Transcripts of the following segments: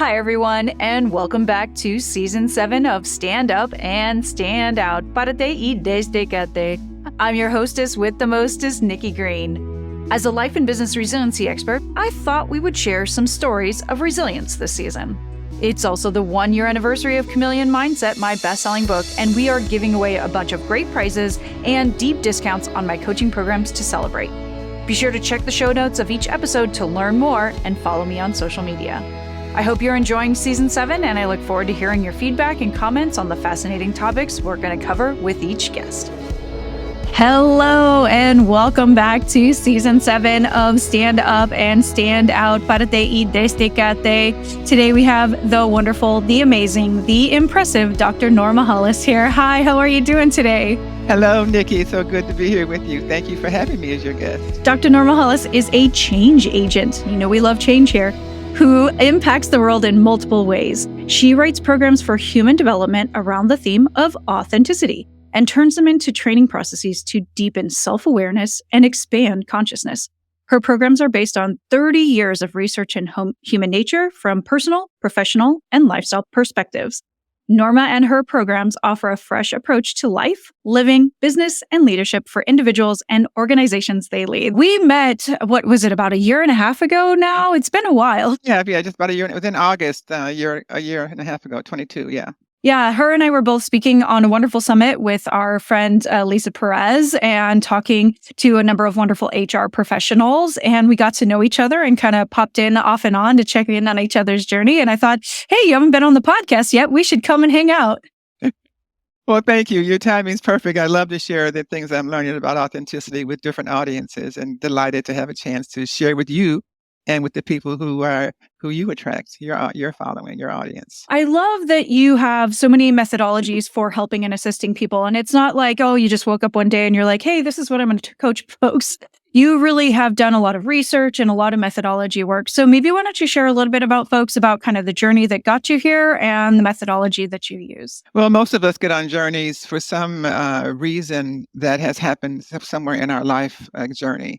Hi, everyone, and welcome back to Season 7 of Stand Up and Stand Out. Párate y desdécate. I'm your hostess with the mostest, Nikki Green. As a life and business resiliency expert, I thought we would share some stories of resilience this season. It's also the 1-year anniversary of Chameleon Mindset, my best-selling book, and we are giving away a bunch of great prizes and deep discounts on my coaching programs to celebrate. Be sure to check the show notes of each episode to learn more and follow me on social media. I hope you're enjoying Season 7, and I look forward to hearing your feedback and comments on the fascinating topics we're going to cover with each guest. Hello, and welcome back to Season 7 of Stand Up and Stand Out. Párate y desdécate. Today we have the wonderful, the amazing, the impressive Dr. Norma Hollis here. Hi, how are you doing today? Hello, Nikki. So good to be here with you. Thank you for having me as your guest. Dr. Norma Hollis is a change agent. You know, we love change here. Who impacts the world in multiple ways. She writes programs for human development around the theme of authenticity and turns them into training processes to deepen self-awareness and expand consciousness. Her programs are based on 30 years of research in human nature from personal, professional, and lifestyle perspectives. Norma and her programs offer a fresh approach to life, living, business, and leadership for individuals and organizations they lead. We met, what was it, about a year and a half ago now? It's been a while. Yeah, just about a year. It was in August, a year and a half ago, 22, yeah. Yeah, her and I were both speaking on a wonderful summit with our friend Lisa Perez and talking to a number of wonderful HR professionals. And we got to know each other and kind of popped in off and on to check in on each other's journey. And I thought, hey, you haven't been on the podcast yet. We should come and hang out. Well, thank you. Your timing's perfect. I love to share the things I'm learning about authenticity with different audiences, and delighted to have a chance to share with you and with the people who you attract, your following, your audience. I love that you have so many methodologies for helping and assisting people. And it's not like, oh, you just woke up one day and you're like, hey, this is what I'm going to coach folks. You really have done a lot of research and a lot of methodology work. So maybe why don't you share a little bit about folks about kind of the journey that got you here and the methodology that you use? Well, most of us get on journeys for some reason that has happened somewhere in our life journey.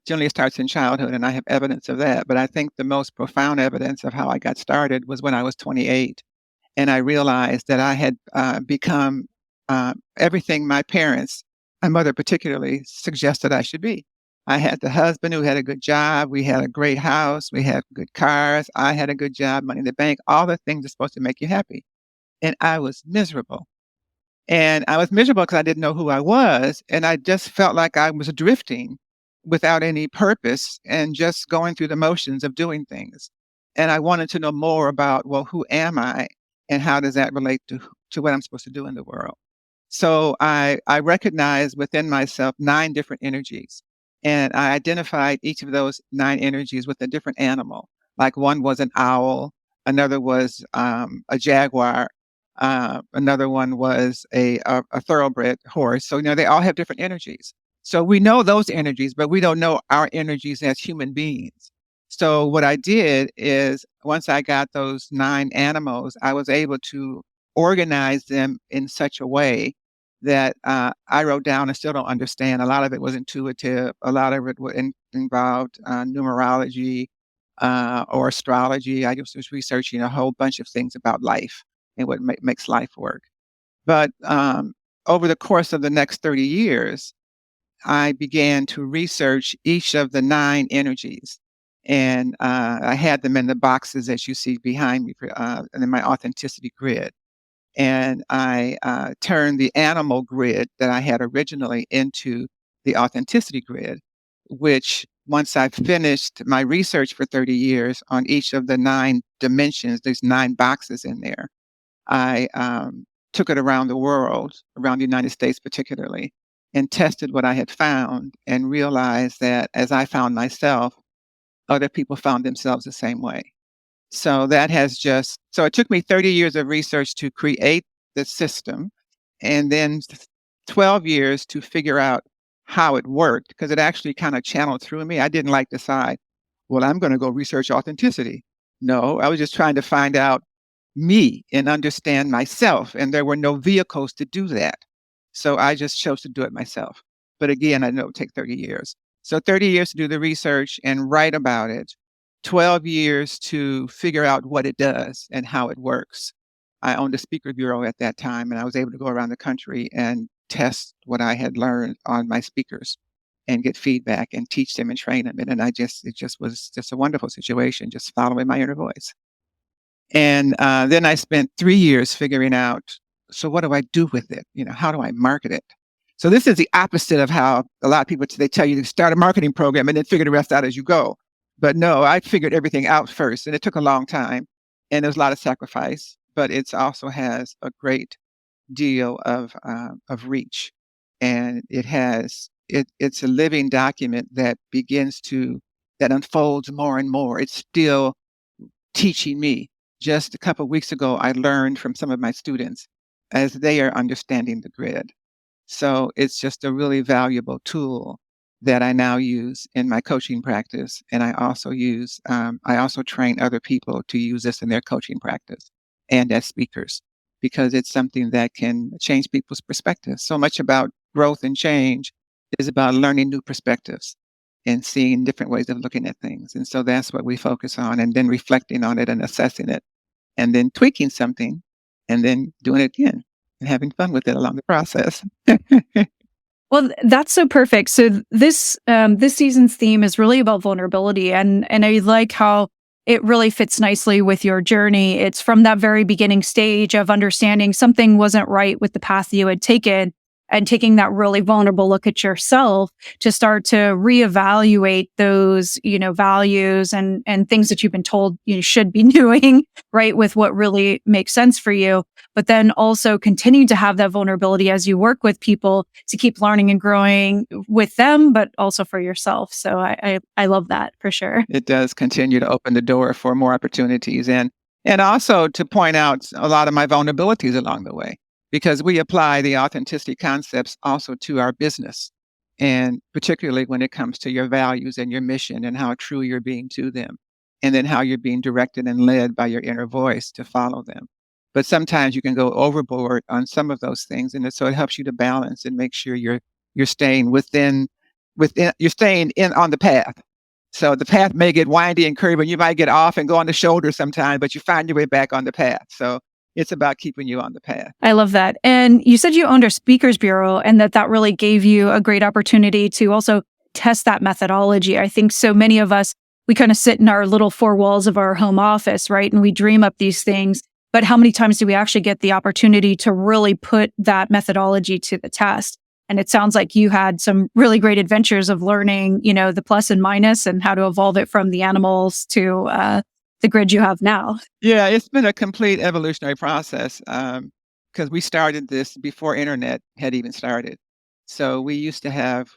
Generally, it starts in childhood, and I have evidence of that. But I think the most profound evidence of how I got started was when I was 28, and I realized that I had become everything my parents, my mother particularly, suggested I should be. I had the husband who had a good job. We had a great house. We had good cars. I had a good job, money in the bank, all the things that's supposed to make you happy. And I was miserable. And I was miserable because I didn't know who I was, and I just felt like I was drifting without any purpose and just going through the motions of doing things. And I wanted to know more about, well, who am I and how does that relate to what I'm supposed to do in the world? So I recognized within myself 9 different energies, and I identified each of those 9 energies with a different animal. Like one was an owl, another was a jaguar, another one was a thoroughbred horse. So, they all have different energies. So we know those energies, but we don't know our energies as human beings. So what I did is once I got those 9 animals, I was able to organize them in such a way that I wrote down and still don't understand. A lot of it was intuitive. A lot of it involved numerology or astrology. I just was researching a whole bunch of things about life and what makes life work. But over the course of the next 30 years, I began to research each of the 9 energies. And I had them in the boxes that you see behind me in my authenticity grid. And I turned the animal grid that I had originally into the authenticity grid, which once I finished my research for 30 years on each of the 9 dimensions, there's 9 boxes in there, I took it around the world, around the United States particularly, and tested what I had found and realized that as I found myself, other people found themselves the same way. So it took me 30 years of research to create the system, and then 12 years to figure out how it worked, because it actually kind of channeled through me. I didn't decide, well, I'm going to go research authenticity. No, I was just trying to find out me and understand myself, and there were no vehicles to do that. So I just chose to do it myself. But again, I know it would take 30 years. So 30 years to do the research and write about it, 12 years to figure out what it does and how it works. I owned a speaker bureau at that time, and I was able to go around the country and test what I had learned on my speakers and get feedback and teach them and train them. And it just was just a wonderful situation, just following my inner voice. And then I spent 3 years figuring out, so what do I do with it? How do I market it? So this is the opposite of how a lot of people, they tell you to start a marketing program and then figure the rest out as you go. But no, I figured everything out first, and it took a long time, and there was a lot of sacrifice, but it also has a great deal of reach. And it's a living document that that unfolds more and more. It's still teaching me. Just a couple of weeks ago, I learned from some of my students as they are understanding the grid. So it's just a really valuable tool that I now use in my coaching practice. And I also train other people to use this in their coaching practice and as speakers, because it's something that can change people's perspectives. So much about growth and change is about learning new perspectives and seeing different ways of looking at things. And so that's what we focus on, and then reflecting on it and assessing it, and then tweaking something, and then doing it again and having fun with it along the process. Well, that's so perfect. So this season's theme is really about vulnerability, and I like how it really fits nicely with your journey. It's from that very beginning stage of understanding something wasn't right with the path you had taken, and taking that really vulnerable look at yourself to start to reevaluate those, values and things that you've been told you should be doing, right, with what really makes sense for you. But then also continue to have that vulnerability as you work with people to keep learning and growing with them, but also for yourself. So I love that for sure. It does continue to open the door for more opportunities, and also to point out a lot of my vulnerabilities along the way, because we apply the authenticity concepts also to our business, and particularly when it comes to your values and your mission and how true you're being to them, and then how you're being directed and led by your inner voice to follow them. But sometimes you can go overboard on some of those things, and so it helps you to balance and make sure you're staying you're staying in on the path. So the path may get windy and curvy, and you might get off and go on the shoulder sometimes, but you find your way back on the path. So it's about keeping you on the path. I love that. And you said you owned a speakers bureau, and that really gave you a great opportunity to also test that methodology. I think so many of us, we kind of sit in our little four walls of our home office, right? And we dream up these things. But how many times do we actually get the opportunity to really put that methodology to the test? And it sounds like you had some really great adventures of learning, the plus and minus and how to evolve it from the animals to the grid you have now. Yeah, it's been a complete evolutionary process, because we started this before internet had even started. So we used to have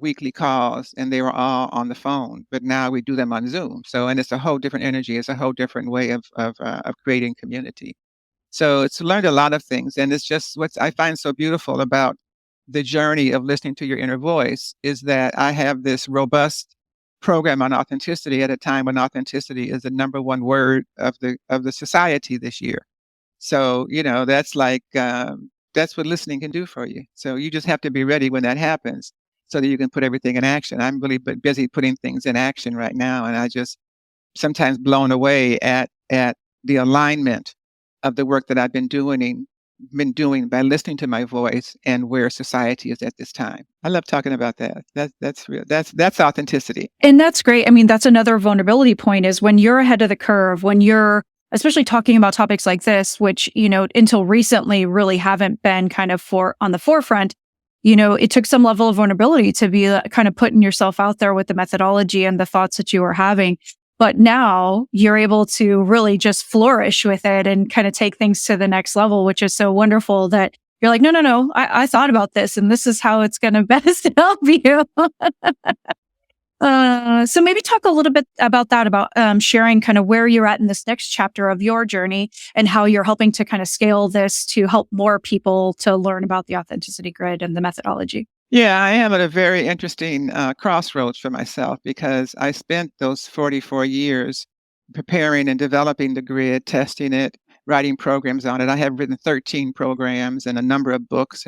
weekly calls, and they were all on the phone, but now we do them on Zoom. So, and it's a whole different energy. It's a whole different way of creating community. So it's learned a lot of things, and it's just what I find so beautiful about the journey of listening to your inner voice is that I have this robust program on authenticity at a time when authenticity is the number one word of the society this year. So that's what listening can do for you. So you just have to be ready when that happens, so that you can put everything in action. I'm really busy putting things in action right now, and I just sometimes blown away at the alignment of the work that I've been doing by listening to my voice and where society is at this time. I love talking about that. That's real. That's authenticity. And that's great. I mean, that's another vulnerability point is when you're ahead of the curve, when you're especially talking about topics like this, which, until recently really haven't been kind of on the forefront, it took some level of vulnerability to be kind of putting yourself out there with the methodology and the thoughts that you were having. But now you're able to really just flourish with it and kind of take things to the next level, which is so wonderful that you're like, no, I thought about this and this is how it's going to best help you. So maybe talk a little bit about that, about sharing kind of where you're at in this next chapter of your journey and how you're helping to kind of scale this to help more people to learn about the authenticity grid and the methodology. Yeah, I am at a very interesting crossroads for myself, because I spent those 44 years preparing and developing the grid, testing it, writing programs on it. I have written 13 programs and a number of books,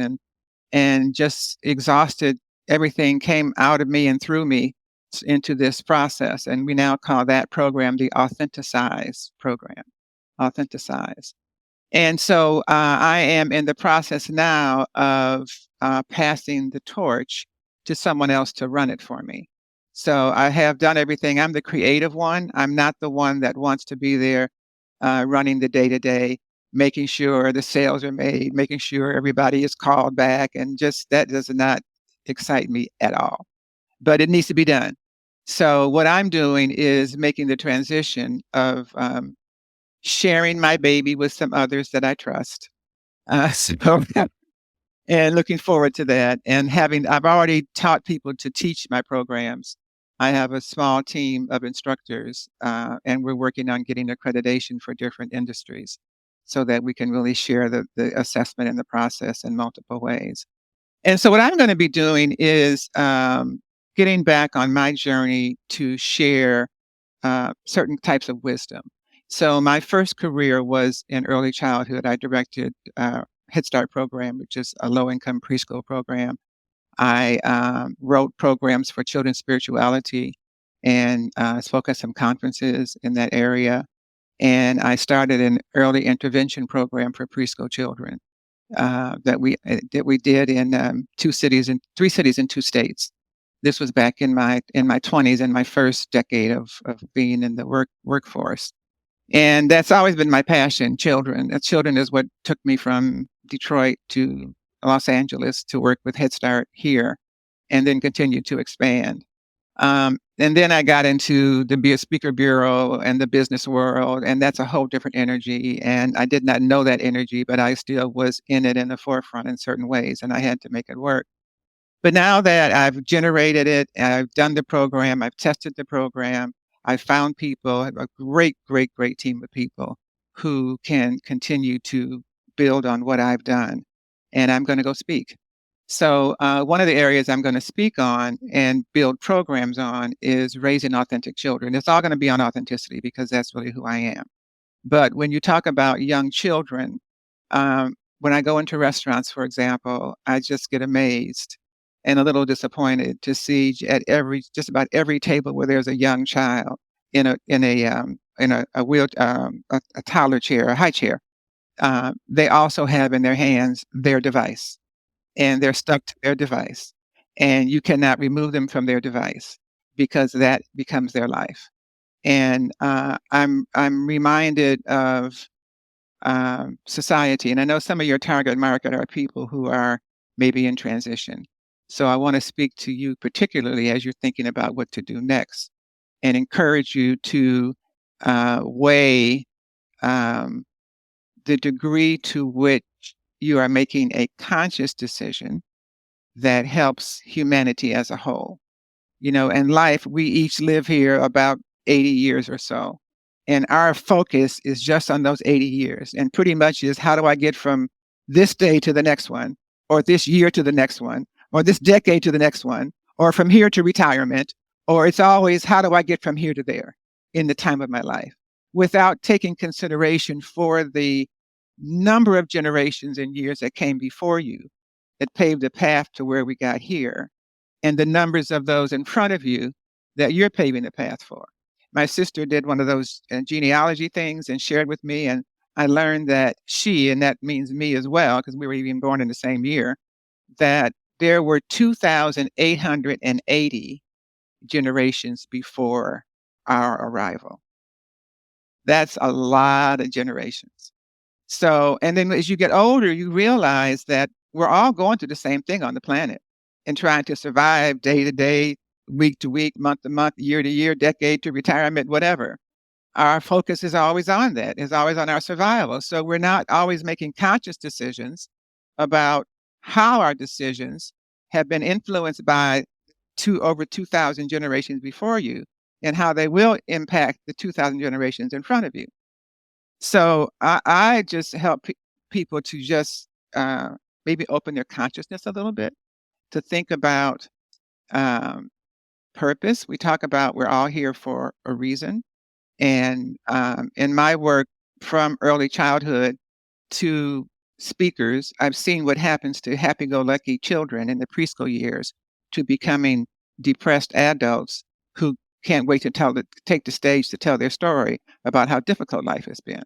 and just exhausted. Everything came out of me and through me into this process, and we now call that program the Authenticize program. Authenticize. And so I am in the process now of passing the torch to someone else to run it for me. So I have done everything. I'm the creative one. I'm not the one that wants to be there running the day to day, making sure the sales are made, making sure everybody is called back. And just that does not excite me at all. But it needs to be done. So what I'm doing is making the transition of sharing my baby with some others that I trust. So and looking forward to that. And I've already taught people to teach my programs. I have a small team of instructors, and we're working on getting accreditation for different industries so that we can really share the assessment and the process in multiple ways. And so what I'm going to be doing is getting back on my journey to share certain types of wisdom. So my first career was in early childhood. I directed Head Start program, which is a low-income preschool program. I wrote programs for children's spirituality and spoke at some conferences in that area. And I started an early intervention program for preschool children that we did in 3 cities in 2 states. This was back in my 20s, in my first decade of being in the workforce. And that's always been my passion, children. Children is what took me from Detroit to Los Angeles to work with Head Start here, and then continue to expand. And then I got into the speaker bureau and the business world, and that's a whole different energy. And I did not know that energy, but I still was in it in the forefront in certain ways, and I had to make it work. But now that I've generated it, I've done the program, I've tested the program, I've found people, I have a great, great, great team of people who can continue to build on what I've done. And I'm going to go speak. So one of the areas I'm going to speak on and build programs on is raising authentic children. It's all going to be on authenticity because that's really who I am. But when you talk about young children, when I go into restaurants, for example, I just get amazed and a little disappointed to see just about every table where there's a young child in a toddler chair, a high chair. They also have in their hands their device, and they're stuck to their device, and you cannot remove them from their device because that becomes their life. And I'm reminded of society, and I know some of your target market are people who are maybe in transition. So I want to speak to you particularly as you're thinking about what to do next, and encourage you to weigh um, the degree to which you are making a conscious decision that helps humanity as a whole. In life, we each live here about 80 years or so. And our focus is just on those 80 years. And pretty much is, how do I get from this day to the next one, or this year to the next one, or this decade to the next one, or from here to retirement, or it's always, how do I get from here to there in the time of my life, without taking consideration for the number of generations and years that came before you that paved the path to where we got here, and the numbers of those in front of you that you're paving the path for. My sister did one of those genealogy things and shared with me, and I learned that and that means me as well, because we were even born in the same year, that there were 2,880 generations before our arrival. That's a lot of generations. So, and then as you get older, you realize that we're all going through the same thing on the planet and trying to survive day to day, week to week, month to month, year to year, decade to retirement, whatever. Our focus is always on that, is always on our survival. So we're not always making conscious decisions about how our decisions have been influenced by over 2,000 generations before you, and how they will impact the 2,000 generations in front of you. So I just help people to just maybe open their consciousness a little bit, to think about um, purpose. We talk about we're all here for a reason. And in my work from early childhood to speakers, I've seen what happens to happy-go-lucky children in the preschool years to becoming depressed adults who can't wait to take the stage to tell their story about how difficult life has been.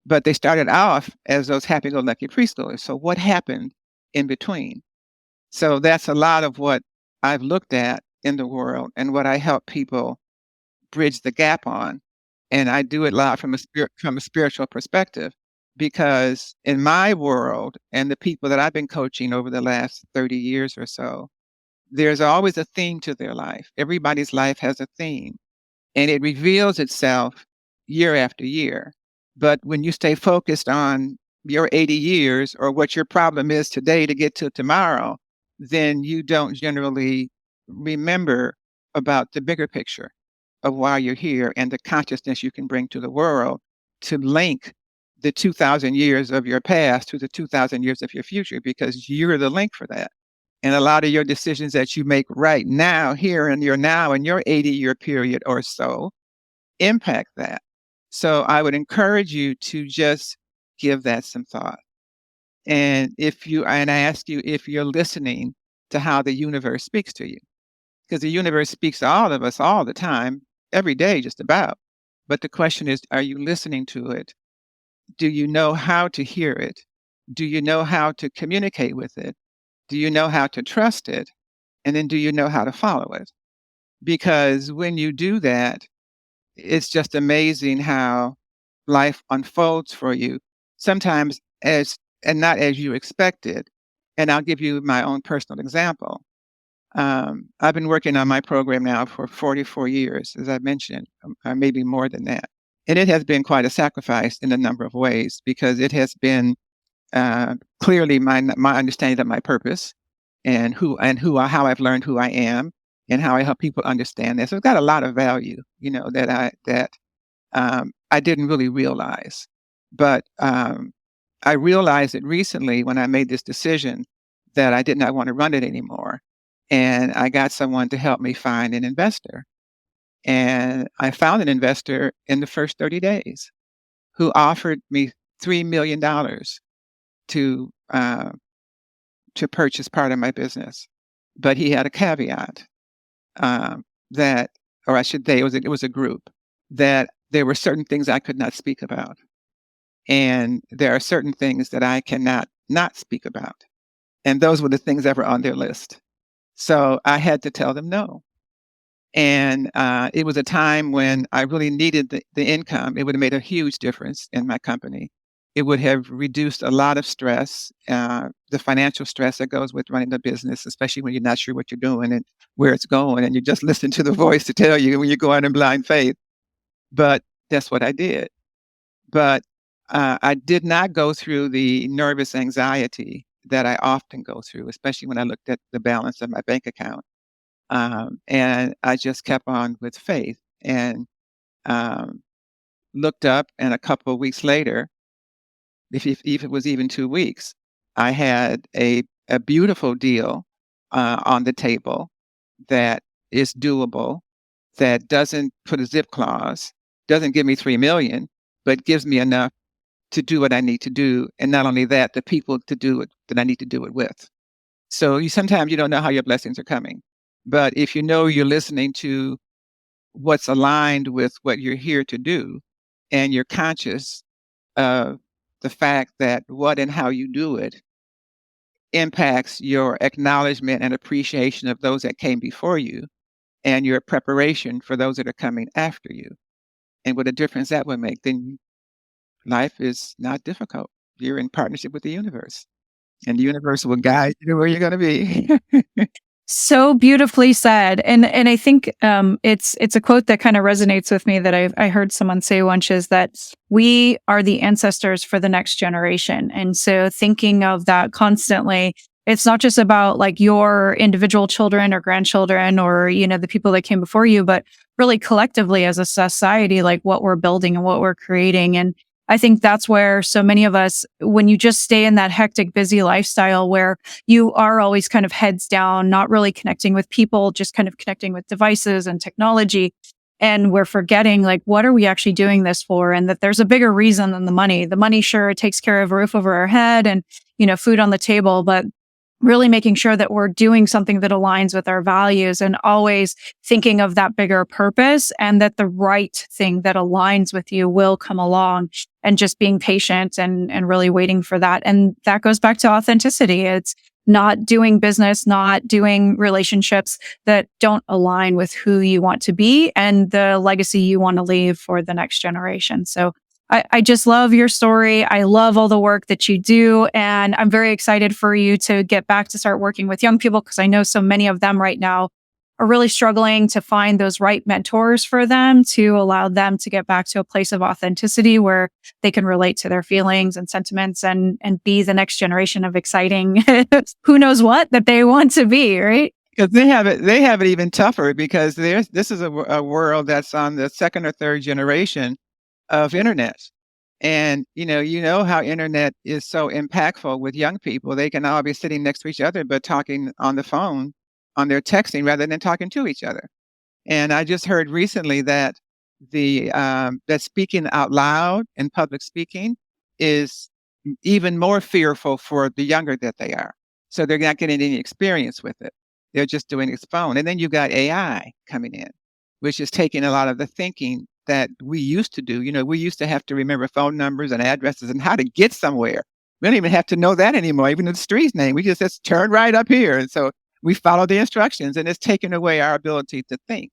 But they started off as those happy-go-lucky preschoolers. So what happened in between? So that's a lot of what I've looked at in the world and what I help people bridge the gap on. And I do it a lot from a spiritual perspective, because in my world and the people that I've been coaching over the last 30 years or so, there's always a theme to their life. Everybody's life has a theme, and it reveals itself year after year. But when you stay focused on your 80 years or what your problem is today to get to tomorrow, then you don't generally remember about the bigger picture of why you're here and the consciousness you can bring to the world to link the 2,000 years of your past to the 2,000 years of your future, because you're the link for that. And a lot of your decisions that you make right now, here in your now, in your 80-year period or so, impact that. So I would encourage you to just give that some thought. And I ask you if you're listening to how the universe speaks to you, because the universe speaks to all of us all the time, every day, just about. But the question is, are you listening to it? Do you know how to hear it? Do you know how to communicate with it? Do you know how to trust it? And then do you know how to follow it? Because when you do that, it's just amazing how life unfolds for you, sometimes not as you expected. And I'll give you my own personal example. I've been working on my program now for 44 years, as I mentioned, or maybe more than that. And it has been quite a sacrifice in a number of ways, because it has been clearly my understanding of my purpose and how I've learned who I am and how I help people understand that. So it's got a lot of value, that I didn't really realize. But I realized it recently when I made this decision that I did not want to run it anymore. And I got someone to help me find an investor. And I found an investor in the first 30 days who offered me $3 million to purchase part of my business. But he had a caveat that, or I should say, it was a group, that there were certain things I could not speak about. And there are certain things that I cannot not speak about. And those were the things that were on their list. So I had to tell them no. And it was a time when I really needed the income. It would have made a huge difference in my company. It would have reduced a lot of stress, the financial stress that goes with running a business, especially when you're not sure what you're doing and where it's going, and you just listen to the voice to tell you when you go out in blind faith. But that's what I did. But I did not go through the nervous anxiety that I often go through, especially when I looked at the balance of my bank account. And I just kept on with faith and looked up, and a couple of weeks later, if it was even 2 weeks, I had a beautiful deal on the table that is doable, that doesn't put a zip clause, doesn't give me 3 million, but gives me enough to do what I need to do. And not only that, the people to do it that I need to do it with. So sometimes you don't know how your blessings are coming. But if you know you're listening to what's aligned with what you're here to do, and you're conscious of the fact that what and how you do it impacts your acknowledgement and appreciation of those that came before you, and your preparation for those that are coming after you, and what a difference that would make, then life is not difficult. You're in partnership with the universe, and the universe will guide you to where you're going to be. So beautifully said. And I think it's a quote that kind of resonates with me that I heard someone say once, is that we are the ancestors for the next generation. And so thinking of that constantly, it's not just about like your individual children or grandchildren or, the people that came before you, but really collectively as a society, like what we're building and what we're creating. And I think that's where so many of us, when you just stay in that hectic, busy lifestyle where you are always kind of heads down, not really connecting with people, just kind of connecting with devices and technology. And we're forgetting, like, what are we actually doing this for? And that there's a bigger reason than the money. The money, sure, it takes care of a roof over our head and, food on the table, but really making sure that we're doing something that aligns with our values and always thinking of that bigger purpose, and that the right thing that aligns with you will come along, and just being patient and really waiting for that. And that goes back to authenticity. It's not doing business, not doing relationships that don't align with who you want to be and the legacy you want to leave for the next generation. So I just love your story. I love all the work that you do. And I'm very excited for you to get back to start working with young people, because I know so many of them right now are really struggling to find those right mentors for them to allow them to get back to a place of authenticity where they can relate to their feelings and sentiments and be the next generation of exciting who knows what that they want to be, right? Because they have it even tougher, because this is a world that's on the second or third generation of internet. And you know how internet is so impactful with young people. They can all be sitting next to each other, but talking on the phone, on their texting, rather than talking to each other. And I just heard recently that that speaking out loud and public speaking is even more fearful for the younger that they are. So they're not getting any experience with it. They're just doing it phone. And then you got AI coming in, which is taking a lot of the thinking that we used to do. We used to have to remember phone numbers and addresses and how to get somewhere. We don't even have to know that anymore, even the street name. We just turn right up here. And so we follow the instructions, and it's taken away our ability to think.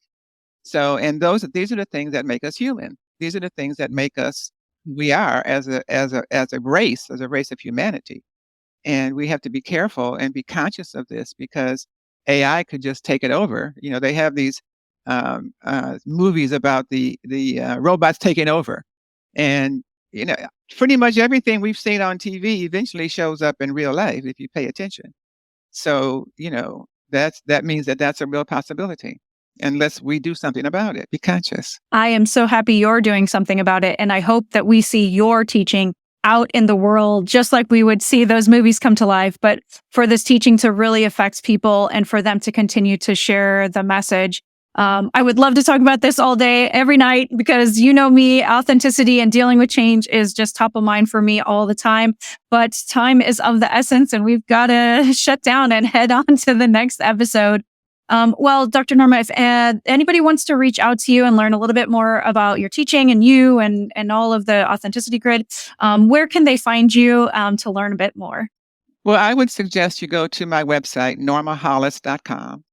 So, and these are the things that make us human. These are the things that make us who we are as a race of humanity. And we have to be careful and be conscious of this, because AI could just take it over. They have these movies about the robots taking over, and pretty much everything we've seen on TV eventually shows up in real life if you pay attention. So that means that that's a real possibility, unless we do something about it. Be conscious. I am so happy you're doing something about it, and I hope that we see your teaching out in the world, just like we would see those movies come to life, but for this teaching to really affect people and for them to continue to share the message. I would love to talk about this all day, every night, because you know me, authenticity and dealing with change is just top of mind for me all the time. But time is of the essence, and we've got to shut down and head on to the next episode. Well, Dr. Norma, if anybody wants to reach out to you and learn a little bit more about your teaching and you and all of the Authenticity Grid, where can they find you to learn a bit more? Well, I would suggest you go to my website, normahollis.com.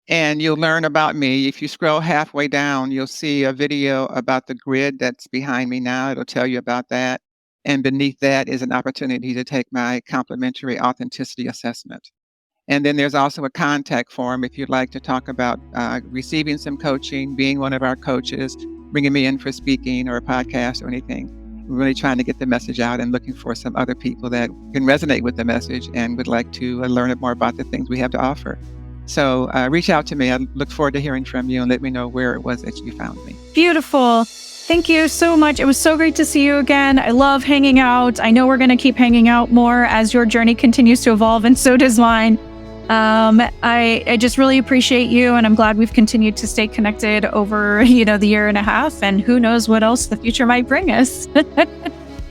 And you'll learn about me. If you scroll halfway down, you'll see a video about the grid that's behind me now. It'll tell you about that. And beneath that is an opportunity to take my complimentary authenticity assessment. And then there's also a contact form if you'd like to talk about receiving some coaching, being one of our coaches, bringing me in for speaking or a podcast or anything. We're really trying to get the message out and looking for some other people that can resonate with the message and would like to learn more about the things we have to offer. So reach out to me. I look forward to hearing from you, and let me know where it was that you found me. Beautiful. Thank you so much. It was so great to see you again. I love hanging out. I know we're going to keep hanging out more as your journey continues to evolve, and so does mine. I just really appreciate you, and I'm glad we've continued to stay connected over, the year and a half, and who knows what else the future might bring us.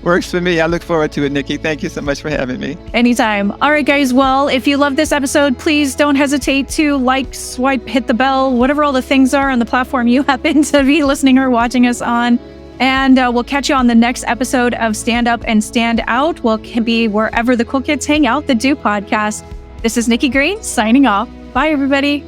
Works for me. I look forward to it, Nikki. Thank you so much for having me. Anytime. All right, guys. Well, if you love this episode, please don't hesitate to like, swipe, hit the bell, whatever all the things are on the platform you happen to be listening or watching us on. And we'll catch you on the next episode of Stand Up and Stand Out. We'll be wherever the cool kids hang out, the Do podcast. This is Nikki Green signing off. Bye, everybody.